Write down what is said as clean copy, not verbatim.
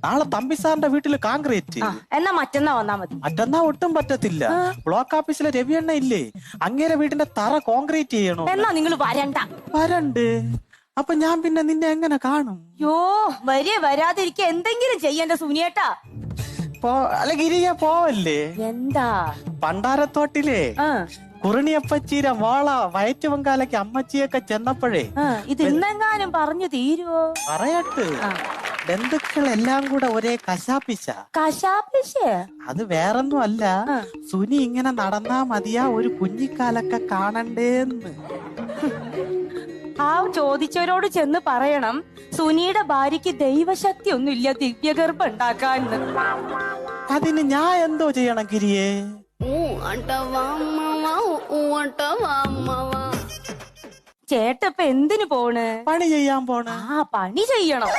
നാളെ തമ്പി സാറിന്റെ വീട്ടില് കോൺക്രീറ്റ്. എന്നാ മറ്റന്നാ വന്നാ മതി. മറ്റന്നാ ഒട്ടും പറ്റത്തില്ല. ബ്ലോക്ക് ഓഫീസിലെ രവിയണ്ണ ഇല്ലേ, അങ്ങേരെ വീടിന്റെ തറ കോൺക്രീറ്റ് ചെയ്യണോ. എന്നാ നിങ്ങൾ വരണ്ട്. അപ്പൊ ഞാൻ പിന്നെ നിന്നെ എങ്ങനെ കാണും? യോ വരാതിരിക്ക എന്തെങ്കിലും ചെയ്യണ്ട സുനിയേട്ടാ. അല്ല ഗിരിയെ പോവല്ലേ? എന്താ? പണ്ടാരത്തോട്ടിലെ കുറിണിയപ്പച്ചീര മോള വയറ്റുവങ്കാലയ്ക്ക് അമ്മച്ചിയൊക്കെ ചെന്നപ്പോഴേ ഇത് ഇന്നെങ്ങാനും പറഞ്ഞു തീരുവോ? പറയട്ട്, ബന്ധുക്കളെല്ലാം കൂടെ ഒരേ കശാപ്പിശ. അത് വേറൊന്നും അല്ല, സുനി ഇങ്ങനെ നടന്നാ മതിയാ ഒരു കുഞ്ഞിക്കാലൊക്കെ കാണണ്ടേന്ന്. ആ ചോദിച്ചവരോട് ചെന്ന് പറയണം സുനിയുടെ ഭാര്യക്ക് ദൈവശക്തി ഒന്നുമില്ല ദിവ്യഗർഭം ഉണ്ടാക്കാന്ന്. അതിന് ഞാൻ എന്തോ ചെയ്യണം ഗിരിയെ? ചേട്ടപ്പ എന്തിനു പോണ്? പണി ചെയ്യാൻ പോണ്. പണി ചെയ്യണം.